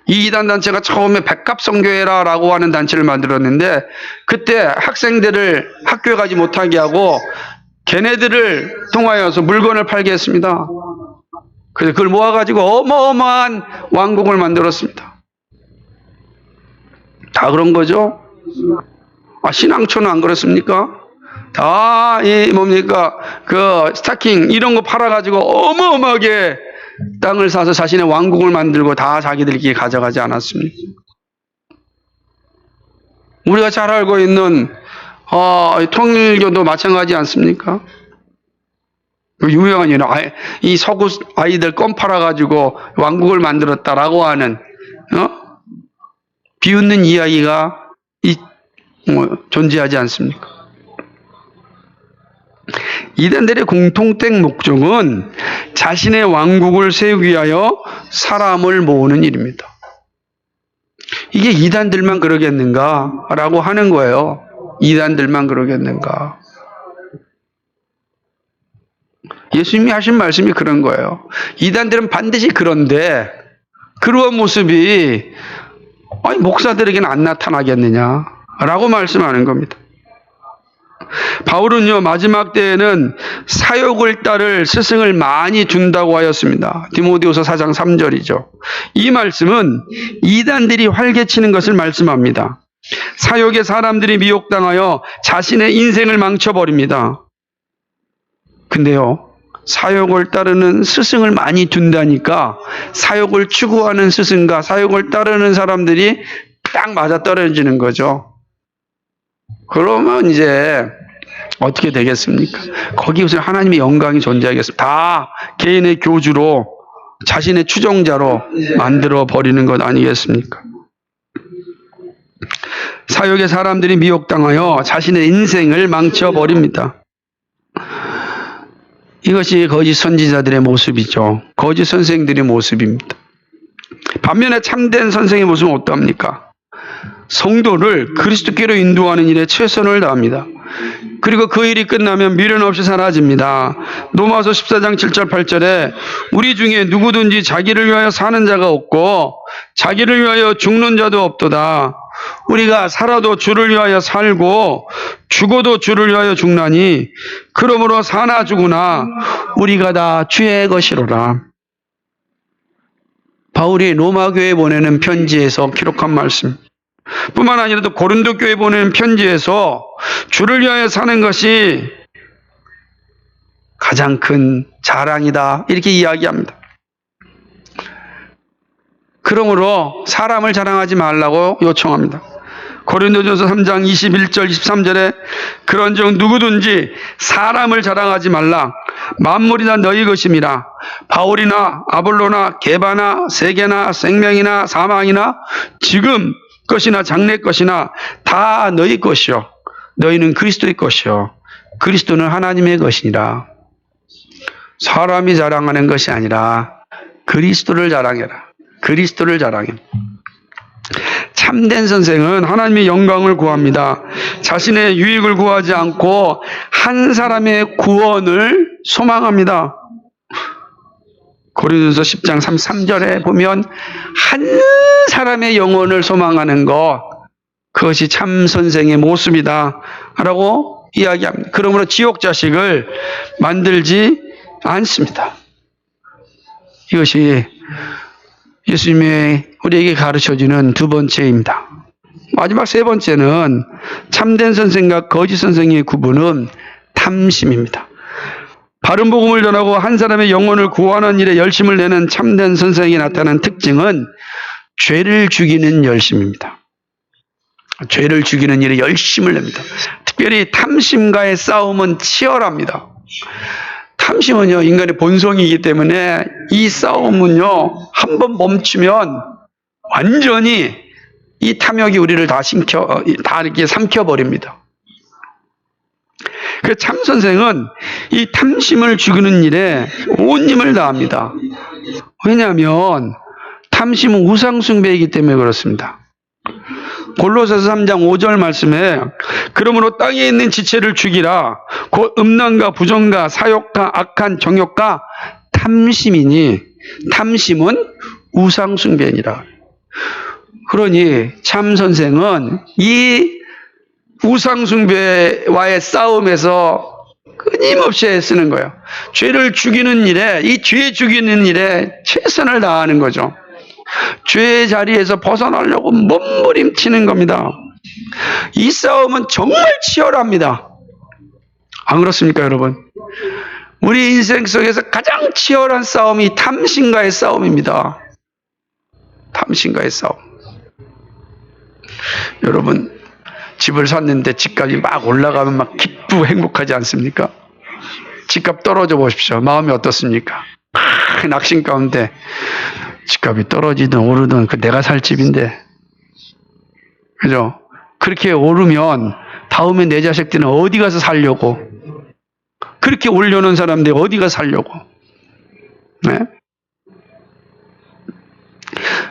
Speaker 1: 이 이단 단체가 처음에 백합선교회라고 하는 단체를 만들었는데 그때 학생들을 학교에 가지 못하게 하고 걔네들을 통하여서 물건을 팔게 했습니다. 그래서 그걸 모아가지고 어마어마한 왕국을 만들었습니다. 다 그런 거죠? 신앙초는 안 그렇습니까? 다, 스타킹, 이런 거 팔아가지고 어마어마하게 땅을 사서 자신의 왕국을 만들고 다 자기들끼리 가져가지 않았습니까? 우리가 잘 알고 있는, 통일교도 마찬가지 않습니까? 유명한 일은, 이 서구 아이들 껌 팔아가지고 왕국을 만들었다라고 하는, 비웃는 이야기가, 존재하지 않습니까? 이단들의 공통된 목적은 자신의 왕국을 세우기 위하여 사람을 모으는 일입니다. 이게 이단들만 그러겠는가? 라고 하는 거예요. 이단들만 그러겠는가? 예수님이 하신 말씀이 그런 거예요. 이단들은 반드시 그런데 그러한 모습이 목사들에게는 안 나타나겠느냐? 라고 말씀하는 겁니다. 바울은요, 마지막 때에는 사욕을 따를 스승을 많이 둔다고 하였습니다. 디모데후서 4장 3절이죠. 이 말씀은 이단들이 활개치는 것을 말씀합니다. 사욕에 사람들이 미혹당하여 자신의 인생을 망쳐버립니다. 근데요, 사욕을 따르는 스승을 많이 둔다니까 사욕을 추구하는 스승과 사욕을 따르는 사람들이 딱 맞아떨어지는 거죠. 그러면 이제 어떻게 되겠습니까? 거기 무슨 하나님의 영광이 존재하겠습니까? 다 개인의 교주로 자신의 추종자로 만들어 버리는 것 아니겠습니까? 사욕에 사람들이 미혹당하여 자신의 인생을 망쳐버립니다. 이것이 거짓 선지자들의 모습이죠. 거짓 선생들의 모습입니다. 반면에 참된 선생의 모습은 어떠합니까? 성도를 그리스도께로 인도하는 일에 최선을 다합니다. 그리고 그 일이 끝나면 미련 없이 사라집니다. 로마서 14장 7절 8절에 우리 중에 누구든지 자기를 위하여 사는 자가 없고 자기를 위하여 죽는 자도 없도다. 우리가 살아도 주를 위하여 살고 죽어도 주를 위하여 죽나니 그러므로 사나 죽으나 우리가 다 주의 것이로라. 바울이 로마 교회에 보내는 편지에서 기록한 말씀. 뿐만 아니라 또 고린도 교회에 보내는 편지에서 주를 위하여 사는 것이 가장 큰 자랑이다. 이렇게 이야기합니다. 그러므로 사람을 자랑하지 말라고 요청합니다. 고린도전서 3장 21절 23절에 그런즉 누구든지 사람을 자랑하지 말라. 만물이 다 너희 것임이라. 바울이나 아볼로나 게바나 세계나 생명이나 사망이나 지금 것이나 장래 것이나 다 너희 것이요. 너희는 그리스도의 것이요. 그리스도는 하나님의 것이니라. 사람이 자랑하는 것이 아니라 그리스도를 자랑해라. 그리스도를 자랑해. 참된 선생은 하나님의 영광을 구합니다. 자신의 유익을 구하지 않고 한 사람의 구원을 소망합니다. 고린도전서 10장 33절에 보면 한 사람의 영혼을 소망하는 것, 그것이 참 선생의 모습이다 라고 이야기합니다. 그러므로 지옥 자식을 만들지 않습니다. 이것이 예수님이 우리에게 가르쳐주는 두 번째입니다. 마지막 세 번째는 참된 선생과 거짓 선생의 구분은 탐심입니다. 바른 복음을 전하고 한 사람의 영혼을 구하는 일에 열심을 내는 참된 선생에게 나타나는 특징은 죄를 죽이는 열심입니다. 죄를 죽이는 일에 열심을 냅니다. 특별히 탐심과의 싸움은 치열합니다. 탐심은요, 인간의 본성이기 때문에 이 싸움은요, 한번 멈추면 완전히 이 탐욕이 우리를 다 이렇게 삼켜버립니다. 그 참 선생은 이 탐심을 죽이는 일에 온 힘을 다합니다. 왜냐하면 탐심은 우상숭배이기 때문에 그렇습니다. 골로새서 3장 5절 말씀에 그러므로 땅에 있는 지체를 죽이라. 곧 음란과 부정과 사욕과 악한 정욕과 탐심이니 탐심은 우상숭배니라. 그러니 참 선생은 이 우상숭배와의 싸움에서 끊임없이 애쓰는 거예요. 죄를 죽이는 일에, 이 죄 죽이는 일에 최선을 다하는 거죠. 죄의 자리에서 벗어나려고 몸부림치는 겁니다. 이 싸움은 정말 치열합니다. 안 그렇습니까, 여러분? 우리 인생 속에서 가장 치열한 싸움이 탐심과의 싸움입니다. 탐심과의 싸움. 여러분, 집을 샀는데 집값이 막 올라가면 막 기쁘고 행복하지 않습니까? 집값 떨어져 보십시오. 마음이 어떻습니까? 낙심 가운데 집값이 떨어지든 오르든 그 내가 살 집인데, 그죠? 그렇게 오르면 다음에 내 자식들은 어디 가서 살려고? 그렇게 올려놓은 사람들이 어디 가서 살려고? 네?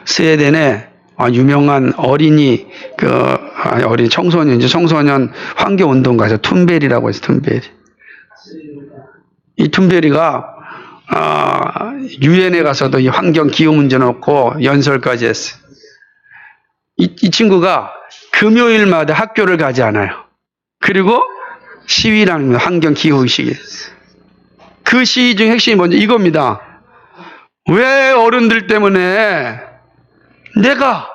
Speaker 1: 스웨덴에 유명한 어린이 어린 청소년 환경 운동가죠. 툰베리라고 해서 툰베리. 이 툰베리가 유엔에 가서도 이 환경 기후 문제 놓고 연설까지 했어요. 이 친구가 금요일마다 학교를 가지 않아요. 그리고 시위라는 거예요. 환경 기후 의식이. 그 시위 중 핵심이 먼저 이겁니다. 왜 어른들 때문에 내가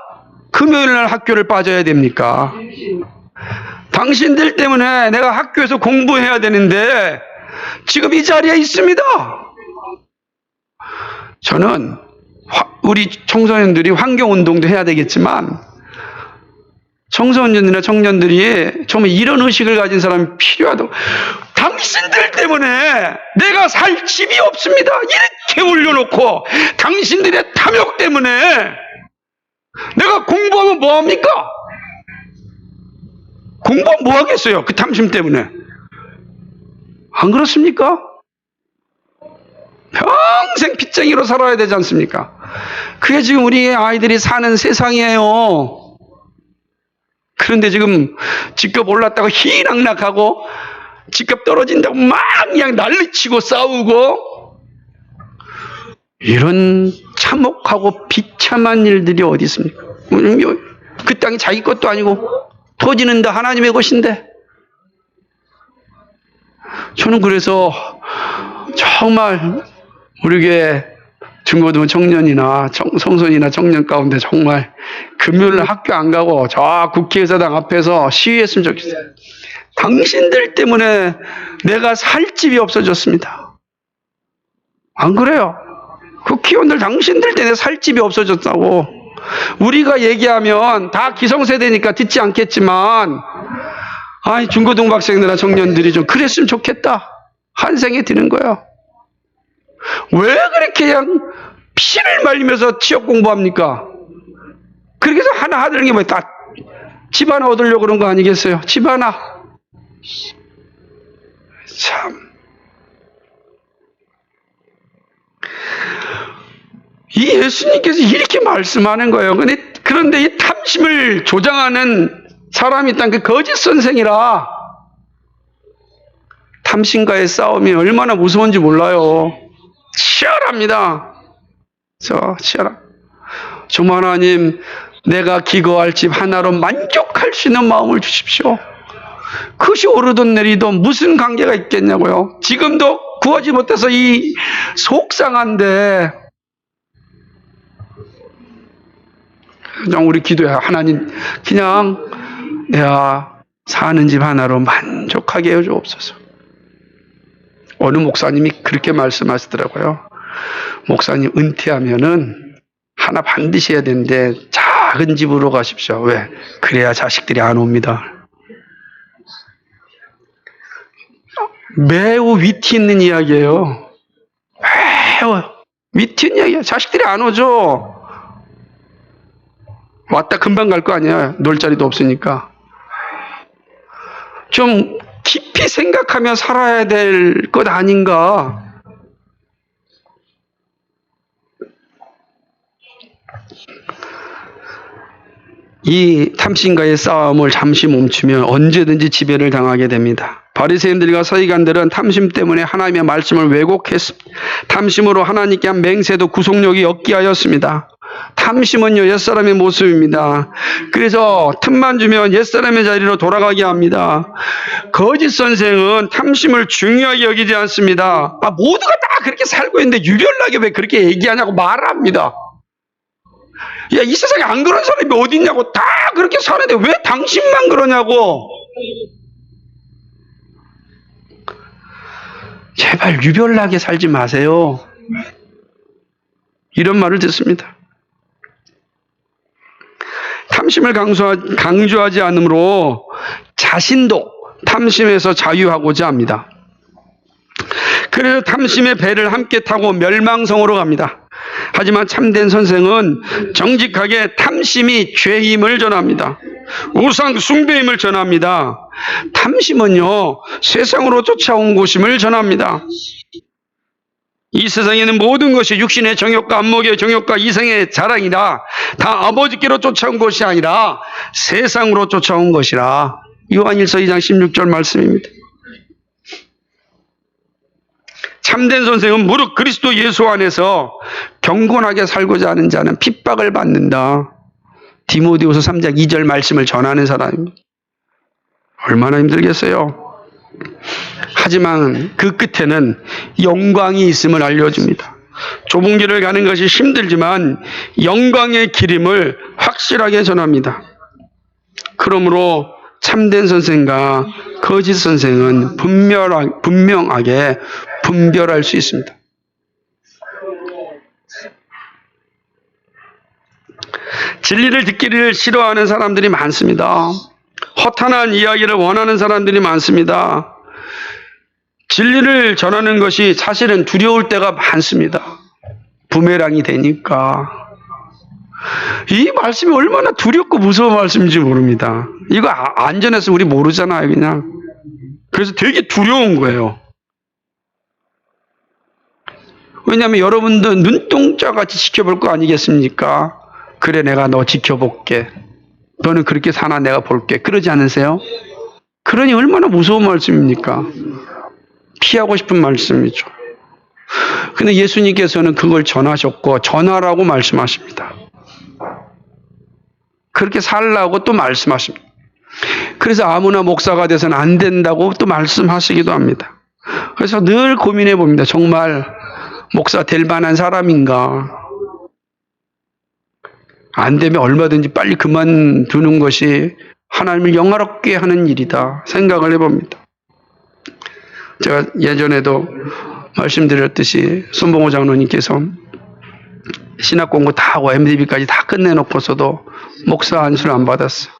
Speaker 1: 금요일날 학교를 빠져야 됩니까? 당신들 때문에 내가 학교에서 공부해야 되는데 지금 이 자리에 있습니다. 저는 우리 청소년들이 환경운동도 해야 되겠지만 청소년이나 청년들이 정말 이런 의식을 가진 사람이 필요하다고. 당신들 때문에 내가 살 집이 없습니다. 이렇게 올려놓고 당신들의 탐욕 때문에 내가 공부하면 뭐합니까? 공부하면 뭐 하겠어요? 그 탐심 때문에. 안 그렇습니까? 평생 빚쟁이로 살아야 되지 않습니까? 그게 지금 우리 아이들이 사는 세상이에요. 그런데 지금 집값 올랐다고 희낙낙하고 집값 떨어진다고 막 그냥 난리치고 싸우고, 이런 참혹하고 비참한 일들이 어디 있습니까? 그 땅이 자기 것도 아니고 토지는 다 하나님의 것인데. 저는 그래서 정말 우리 교회 중고등 청년이나 청소년이나 청년 가운데 정말 금요일 학교 안 가고 저 국회의사당 앞에서 시위했으면 좋겠어요. 당신들 때문에 내가 살 집이 없어졌습니다. 안 그래요? 국회의원들 당신들 때문에 살 집이 없어졌다고. 우리가 얘기하면 다 기성세대니까 듣지 않겠지만, 중고등학생들이나 청년들이 좀 그랬으면 좋겠다 한 생각이 드는 거예요. 왜 그렇게 그냥 피를 말리면서 취업 공부합니까? 그렇게 해서 하나 하는 게 뭐 다 집 하나 얻으려고 그런 거 아니겠어요? 집 하나. 참. 이 예수님께서 이렇게 말씀하는 거예요. 그런데 이 탐심을 조장하는 사람이 있다는 그 거짓 선생이라. 탐심과의 싸움이 얼마나 무서운지 몰라요. 치열합니다. 치열합니다. 주님 하나님, 내가 기거할 집 하나로 만족할 수 있는 마음을 주십시오. 그것이 오르든 내리든 무슨 관계가 있겠냐고요. 지금도 구하지 못해서 이 속상한데, 그냥 우리 기도해. 하나님, 그냥 내가 사는 집 하나로 만족하게 해주옵소서. 어느 목사님이 그렇게 말씀하시더라고요. 목사님 은퇴하면은 하나 반드시 해야 되는데 작은 집으로 가십시오. 왜? 그래야 자식들이 안 옵니다. 매우 위트 있는 이야기예요. 매우 위트 있는 이야기예요. 자식들이 안 오죠. 왔다 금방 갈 거 아니야. 놀 자리도 없으니까. 좀 깊이 생각하며 살아야 될 것 아닌가. 이 탐심과의 싸움을 잠시 멈추면 언제든지 지배를 당하게 됩니다. 바리새인들과 서기관들은 탐심 때문에 하나님의 말씀을 왜곡했습니다. 탐심으로 하나님께 한 맹세도 구속력이 없게 하였습니다. 탐심은요, 옛사람의 모습입니다. 그래서 틈만 주면 옛사람의 자리로 돌아가게 합니다. 거짓 선생은 탐심을 중요하게 여기지 않습니다. 모두가 다 그렇게 살고 있는데 유별나게 왜 그렇게 얘기하냐고 말합니다. 야, 이 세상에 안 그런 사람이 어디 있냐고. 다 그렇게 사는데 왜 당신만 그러냐고. 제발 유별나게 살지 마세요. 이런 말을 듣습니다. 탐심을 강조하지 않으므로 자신도 탐심에서 자유하고자 합니다. 그래서 탐심의 배를 함께 타고 멸망성으로 갑니다. 하지만 참된 선생은 정직하게 탐심이 죄임을 전합니다. 우상 숭배임을 전합니다. 탐심은요, 세상으로 쫓아온 것임을 전합니다. 이 세상에는 모든 것이 육신의 정욕과 안목의 정욕과 이생의 자랑이다. 다 아버지께로 쫓아온 것이 아니라 세상으로 쫓아온 것이라. 요한일서 2장 16절 말씀입니다. 참된 선생은 무릇 그리스도 예수 안에서 경건하게 살고자 하는 자는 핍박을 받는다. 디모데후서 3장 2절 말씀을 전하는 사람입니다. 얼마나 힘들겠어요. 하지만 그 끝에는 영광이 있음을 알려줍니다. 좁은 길을 가는 것이 힘들지만 영광의 길임을 확실하게 전합니다. 그러므로 참된 선생과 거짓 선생은 분명하게 분별할 수 있습니다. 진리를 듣기를 싫어하는 사람들이 많습니다. 허탄한 이야기를 원하는 사람들이 많습니다. 진리를 전하는 것이 사실은 두려울 때가 많습니다. 부메랑이 되니까. 이 말씀이 얼마나 두렵고 무서운 말씀인지 모릅니다. 이거 안전해서 우리 모르잖아요, 그냥. 그래서 되게 두려운 거예요. 왜냐하면 여러분도 눈동자같이 지켜볼 거 아니겠습니까? 그래, 내가 너 지켜볼게. 너는 그렇게 사나 내가 볼게. 그러지 않으세요? 그러니 얼마나 무서운 말씀입니까? 피하고 싶은 말씀이죠. 근데 예수님께서는 그걸 전하셨고 전하라고 말씀하십니다. 그렇게 살라고 또 말씀하십니다. 그래서 아무나 목사가 돼서는 안 된다고 또 말씀하시기도 합니다. 그래서 늘 고민해 봅니다. 정말 목사 될 만한 사람인가? 안 되면 얼마든지 빨리 그만두는 것이 하나님을 영화롭게 하는 일이다 생각을 해봅니다. 제가 예전에도 말씀드렸듯이 손봉호 장로님께서 신학 공부 다 하고 MDB까지 다 끝내놓고서도 목사 안수를 안 받았어요.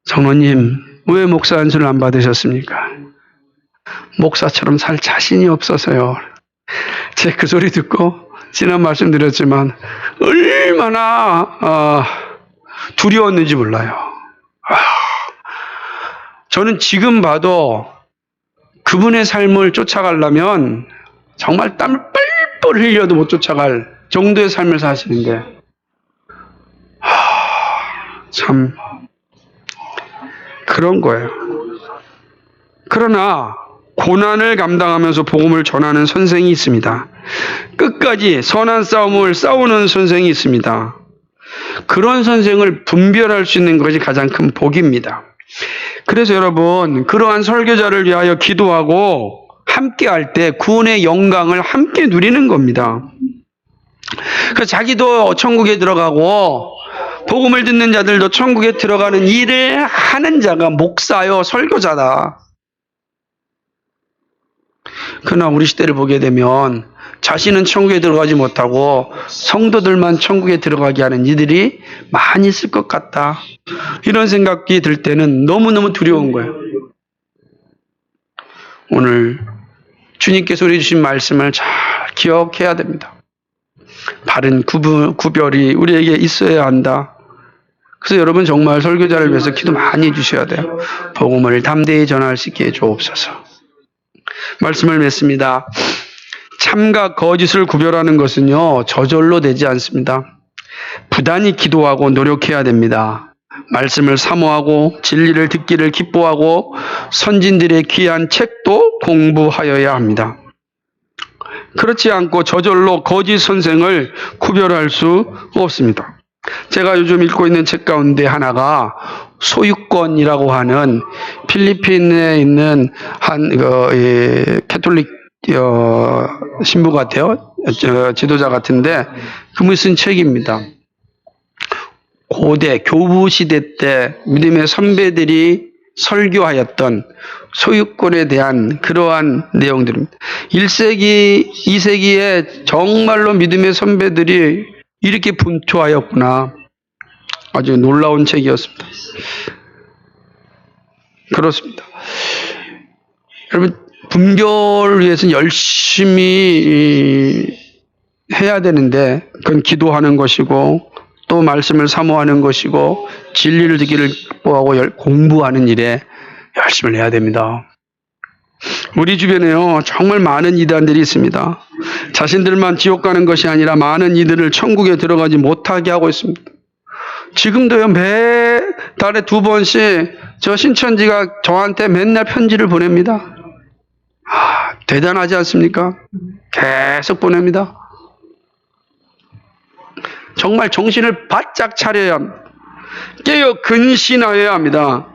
Speaker 1: 장로님, 왜 목사 안수를 안 받으셨습니까? 목사처럼 살 자신이 없어서요. 제가 그 소리 듣고 지난 말씀드렸지만 얼마나 두려웠는지 몰라요. 저는 지금 봐도 그분의 삶을 쫓아가려면 정말 땀을 뻘뻘 흘려도 못 쫓아갈 정도의 삶을 사시는데 참 그런 거예요. 그러나 고난을 감당하면서 복음을 전하는 선생이 있습니다. 끝까지 선한 싸움을 싸우는 선생이 있습니다. 그런 선생을 분별할 수 있는 것이 가장 큰 복입니다. 그래서 여러분, 그러한 설교자를 위하여 기도하고 함께 할 때 구원의 영광을 함께 누리는 겁니다. 그래서 자기도 천국에 들어가고 복음을 듣는 자들도 천국에 들어가는 일을 하는 자가 목사요, 설교자다. 그러나 우리 시대를 보게 되면 자신은 천국에 들어가지 못하고 성도들만 천국에 들어가게 하는 이들이 많이 있을 것 같다. 이런 생각이 들 때는 너무너무 두려운 거예요. 오늘 주님께서 우리 주신 말씀을 잘 기억해야 됩니다. 바른 구별이 우리에게 있어야 한다. 그래서 여러분 정말 설교자를 위해서 기도 많이 해주셔야 돼요. 복음을 담대히 전할 수 있게 해주옵소서. 말씀을 맺습니다. 참과 거짓을 구별하는 것은요, 저절로 되지 않습니다. 부단히 기도하고 노력해야 됩니다. 말씀을 사모하고 진리를 듣기를 기뻐하고 선진들의 귀한 책도 공부하여야 합니다. 그렇지 않고 저절로 거짓 선생을 구별할 수 없습니다. 제가 요즘 읽고 있는 책 가운데 하나가 소유권이라고 하는 필리핀에 있는 한 캐톨릭 신부 같아요. 지도자 같은데 그분이 쓴 책입니다. 고대 교부 시대 때 믿음의 선배들이 설교하였던 소유권에 대한 그러한 내용들입니다. 1세기, 2세기에 정말로 믿음의 선배들이 이렇게 분투하였구나. 아주 놀라운 책이었습니다. 그렇습니다. 여러분, 분별을 위해서는 열심히 해야 되는데, 그건 기도하는 것이고, 또 말씀을 사모하는 것이고, 진리를 듣기를 기뻐하고 공부하는 일에 열심을 해야 됩니다. 우리 주변에요, 정말 많은 이단들이 있습니다. 자신들만 지옥 가는 것이 아니라 많은 이들을 천국에 들어가지 못하게 하고 있습니다. 지금도요, 매 달에 2번씩 저 신천지가 저한테 맨날 편지를 보냅니다. 대단하지 않습니까? 계속 보냅니다. 정말 정신을 바짝 차려야 합니다. 깨어 근신하여야 합니다.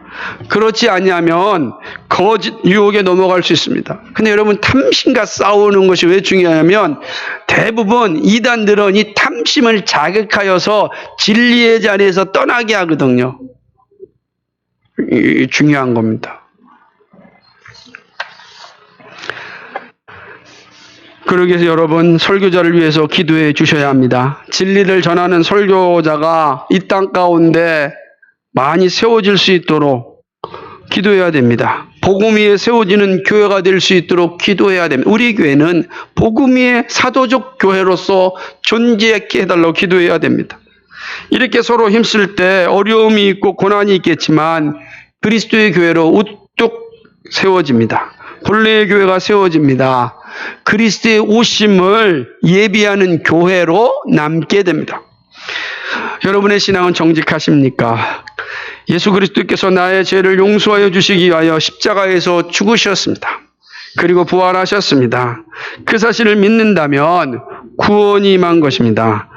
Speaker 1: 그렇지 아니하면 거짓 유혹에 넘어갈 수 있습니다. 근데 여러분, 탐심과 싸우는 것이 왜 중요하냐면 대부분 이단들은 이 탐심을 자극하여서 진리의 자리에서 떠나게 하거든요. 이 중요한 겁니다. 그러기 위해서 여러분, 설교자를 위해서 기도해 주셔야 합니다. 진리를 전하는 설교자가 이 땅 가운데 많이 세워질 수 있도록 기도해야 됩니다. 복음 위에 세워지는 교회가 될 수 있도록 기도해야 됩니다. 우리 교회는 복음 위에 사도적 교회로서 존재하게 해달라고 기도해야 됩니다. 이렇게 서로 힘쓸 때 어려움이 있고 고난이 있겠지만 그리스도의 교회로 우뚝 세워집니다. 본래의 교회가 세워집니다. 그리스도의 오심을 예비하는 교회로 남게 됩니다. 여러분의 신앙은 정직하십니까? 예수 그리스도께서 나의 죄를 용서하여 주시기 위하여 십자가에서 죽으셨습니다. 그리고 부활하셨습니다. 그 사실을 믿는다면 구원이 임한 것입니다.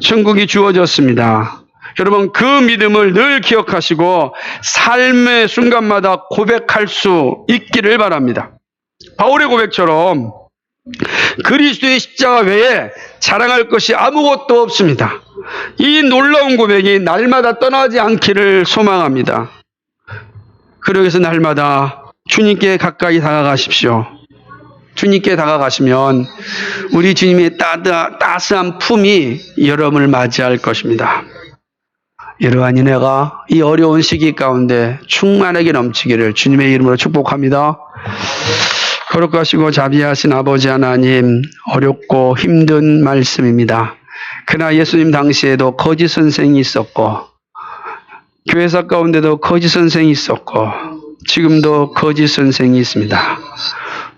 Speaker 1: 천국이 주어졌습니다. 여러분, 그 믿음을 늘 기억하시고 삶의 순간마다 고백할 수 있기를 바랍니다. 바울의 고백처럼 그리스도의 십자가 외에 자랑할 것이 아무것도 없습니다. 이 놀라운 고백이 날마다 떠나지 않기를 소망합니다. 그러기 위해서 날마다 주님께 가까이 다가가십시오. 주님께 다가가시면 우리 주님의 따스한 품이 여러분을 맞이할 것입니다. 이러한 은혜가 이 어려운 시기 가운데 충만하게 넘치기를 주님의 이름으로 축복합니다. 거룩하시고 자비하신 아버지 하나님, 어렵고 힘든 말씀입니다. 그러나 예수님 당시에도 거짓 선생이 있었고 교회사 가운데도 거짓 선생이 있었고 지금도 거짓 선생이 있습니다.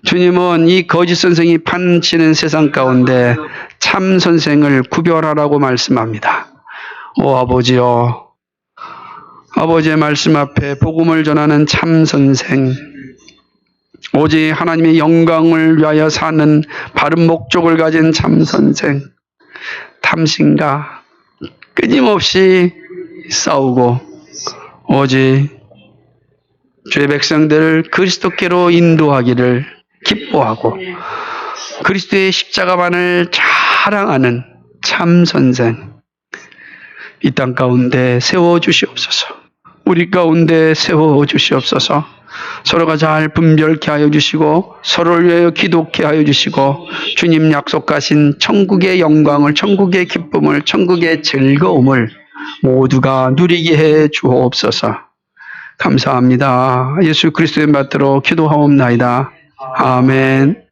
Speaker 1: 주님은 이 거짓 선생이 판치는 세상 가운데 참 선생을 구별하라고 말씀합니다. 오 아버지여, 아버지의 말씀 앞에 복음을 전하는 참 선생, 오직 하나님의 영광을 위하여 사는 바른 목적을 가진 참 선생, 탐심과 끊임없이 싸우고 오직 주의 백성들을 그리스도께로 인도하기를 기뻐하고 그리스도의 십자가만을 자랑하는 참 선생, 이 땅 가운데 세워주시옵소서. 우리 가운데 세워주시옵소서. 서로가 잘 분별케 하여 주시고 서로를 위하여 기도케 하여 주시고 주님 약속하신 천국의 영광을, 천국의 기쁨을, 천국의 즐거움을 모두가 누리게 해 주옵소서. 감사합니다. 예수 그리스도의 받들어 기도하옵나이다. 아멘.